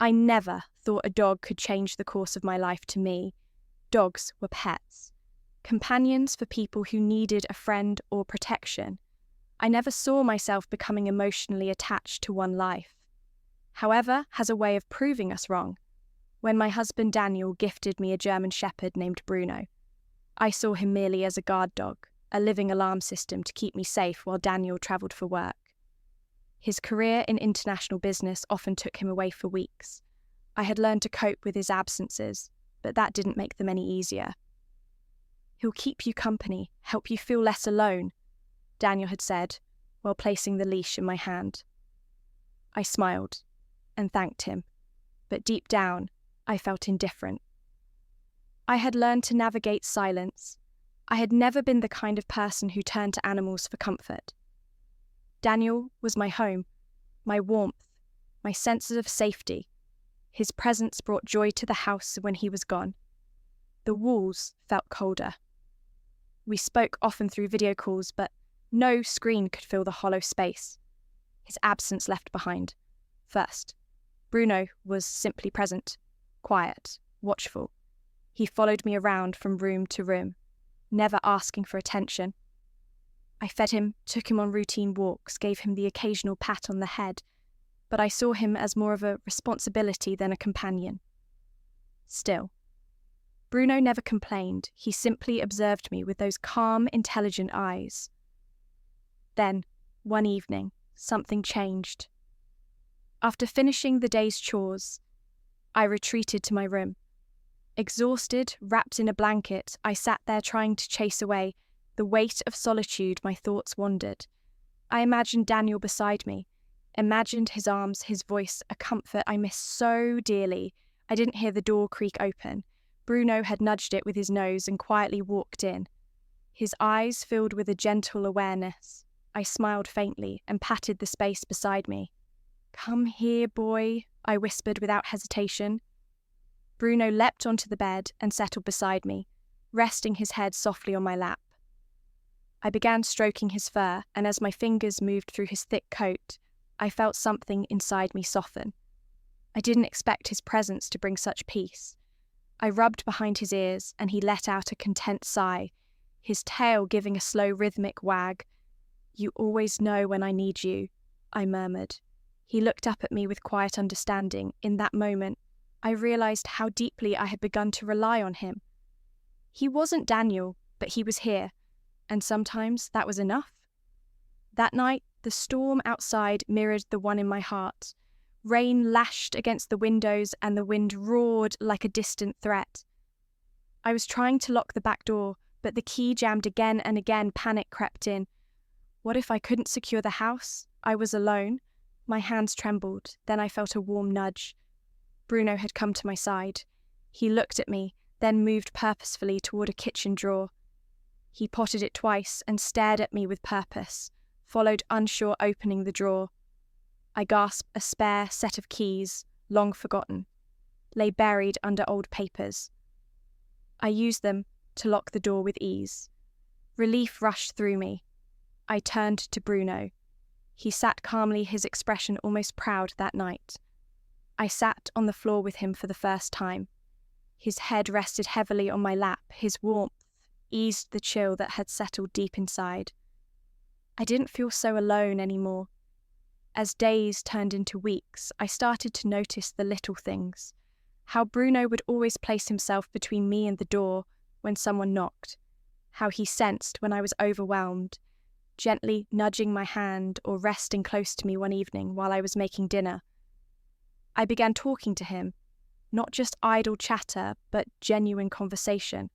I never thought a dog could change the course of my life. To me, dogs were pets, companions for people who needed a friend or protection. I never saw myself becoming emotionally attached to one life. However, has a way of proving us wrong. When my husband Daniel gifted me a German Shepherd named Bruno, I saw him merely as a guard dog, a living alarm system to keep me safe while Daniel travelled for work. His career in international business often took him away for weeks. I had learned to cope with his absences, but that didn't make them any easier. "He'll keep you company, help you feel less alone," Daniel had said, while placing the leash in my hand. I smiled and thanked him, but deep down, I felt indifferent. I had learned to navigate silence. I had never been the kind of person who turned to animals for comfort. Daniel was my home, my warmth, my sense of safety. His presence brought joy to the house when he was gone. The walls felt colder. We spoke often through video calls, but no screen could fill the hollow space. His absence left behind. First, Bruno was simply present, quiet, watchful. He followed me around from room to room, never asking for attention. I fed him, took him on routine walks, gave him the occasional pat on the head, but I saw him as more of a responsibility than a companion. Still, Bruno never complained. He simply observed me with those calm, intelligent eyes. Then, one evening, something changed. After finishing the day's chores, I retreated to my room. Exhausted, wrapped in a blanket, I sat there trying to chase away the weight of solitude. My thoughts wandered. I imagined Daniel beside me, imagined his arms, his voice, a comfort I missed so dearly. I didn't hear the door creak open. Bruno had nudged it with his nose and quietly walked in. His eyes filled with a gentle awareness. I smiled faintly and patted the space beside me. "Come here, boy," I whispered without hesitation. Bruno leapt onto the bed and settled beside me, resting his head softly on my lap. I began stroking his fur, and as my fingers moved through his thick coat, I felt something inside me soften. I didn't expect his presence to bring such peace. I rubbed behind his ears, and he let out a content sigh, his tail giving a slow rhythmic wag. "You always know when I need you," I murmured. He looked up at me with quiet understanding. In that moment, I realized how deeply I had begun to rely on him. He wasn't Daniel, but he was here, and sometimes that was enough. That night, the storm outside mirrored the one in my heart. Rain lashed against the windows and the wind roared like a distant threat. I was trying to lock the back door, but the key jammed again and again. Panic crept in. What if I couldn't secure the house? I was alone. My hands trembled. Then I felt a warm nudge. Bruno had come to my side. He looked at me, then moved purposefully toward a kitchen drawer. He potted it twice and stared at me with purpose, followed unsure opening the drawer. I gasped. A spare set of keys, long forgotten, lay buried under old papers. I used them to lock the door with ease. Relief rushed through me. I turned to Bruno. He sat calmly, his expression almost proud that night. I sat on the floor with him for the first time. His head rested heavily on my lap. His warmth eased the chill that had settled deep inside. I didn't feel so alone anymore. As days turned into weeks, I started to notice the little things. How Bruno would always place himself between me and the door when someone knocked. How he sensed when I was overwhelmed, gently nudging my hand or resting close to me one evening while I was making dinner. I began talking to him, not just idle chatter, but genuine conversation.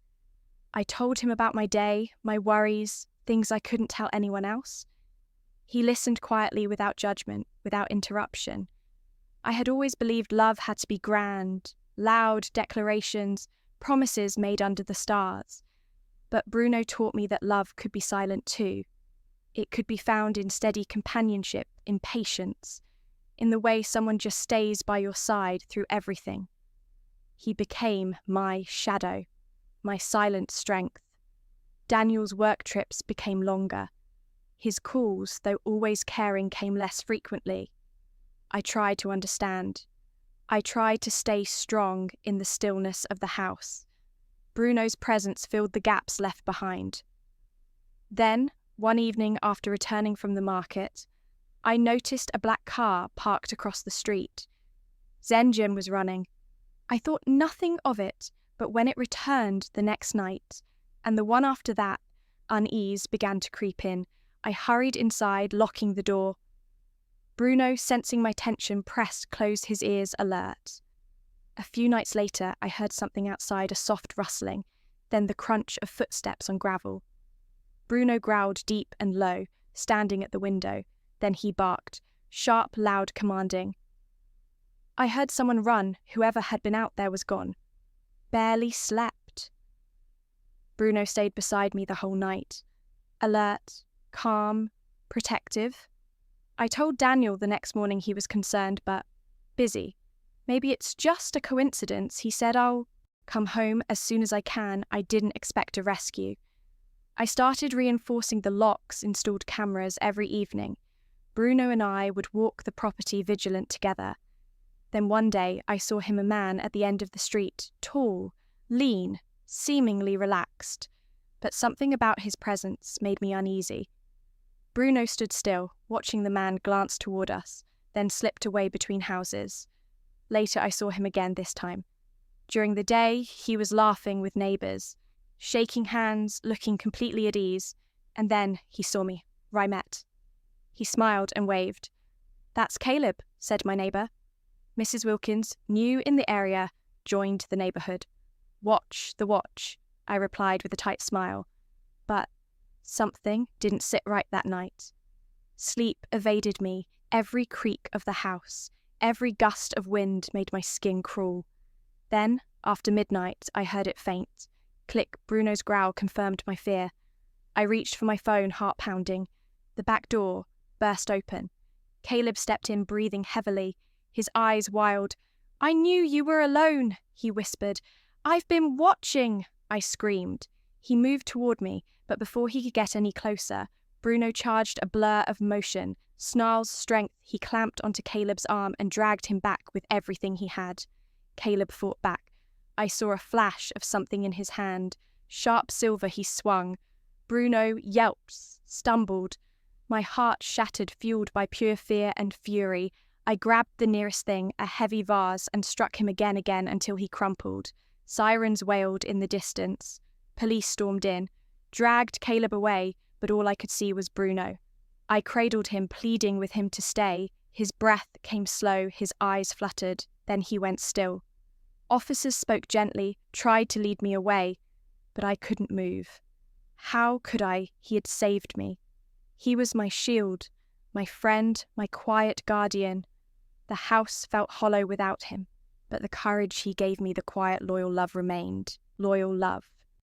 I told him about my day, my worries, things I couldn't tell anyone else. He listened quietly without judgment, without interruption. I had always believed love had to be grand, loud declarations, promises made under the stars. But Bruno taught me that love could be silent too. It could be found in steady companionship, in patience, in the way someone just stays by your side through everything. He became my shadow, my silent strength. Daniel's work trips became longer. His calls, though always caring, came less frequently. I tried to understand. I tried to stay strong in the stillness of the house. Bruno's presence filled the gaps left behind. Then, one evening after returning from the market, I noticed a black car parked across the street. Zenjin was running. I thought nothing of it, but when it returned the next night, and the one after that, unease began to creep in. I hurried inside, locking the door. Bruno, sensing my tension, pressed closed his ears, alert. A few nights later, I heard something outside, a soft rustling, then the crunch of footsteps on gravel. Bruno growled deep and low, standing at the window. Then he barked, sharp, loud, commanding. I heard someone run. Whoever had been out there was gone. Barely slept. Bruno stayed beside me the whole night. Alert, calm, protective. I told Daniel the next morning he was concerned, but busy. Maybe it's just a coincidence. He said, I'll come home as soon as I can. I didn't expect a rescue. I started reinforcing the locks, installed cameras every evening. Bruno and I would walk the property vigilant together. Then one day I saw him, a man at the end of the street, tall, lean, seemingly relaxed. But something about his presence made me uneasy. Bruno stood still, watching the man glance toward us, then slipped away between houses. Later I saw him again this time. During the day, he was laughing with neighbours, shaking hands, looking completely at ease, and then he saw me, Rymet. He smiled and waved. That's Caleb, said my neighbour. Mrs. Wilkins, new in the area, joined the neighbourhood. Watch the watch, I replied with a tight smile. But something didn't sit right that night. Sleep evaded me, every creak of the house, every gust of wind made my skin crawl. Then, after midnight, I heard it faint. Click, Bruno's growl confirmed my fear. I reached for my phone, heart pounding. The back door burst open. Caleb stepped in, breathing heavily, his eyes wild. I knew you were alone, he whispered. I've been watching, I screamed. He moved toward me, but before he could get any closer, Bruno charged a blur of motion. Snarl's strength, he clamped onto Caleb's arm and dragged him back with everything he had. Caleb fought back. I saw a flash of something in his hand. Sharp silver he swung. Bruno yelped, stumbled. My heart shattered, fueled by pure fear and fury. I grabbed the nearest thing, a heavy vase, and struck him again until he crumpled. Sirens wailed in the distance. Police stormed in, dragged Caleb away, but all I could see was Bruno. I cradled him, pleading with him to stay. His breath came slow, his eyes fluttered, then he went still. Officers spoke gently, tried to lead me away, but I couldn't move. How could I? He had saved me. He was my shield, my friend, my quiet guardian. The house felt hollow without him, but the courage he gave me, the quiet, loyal love remained. Loyal love.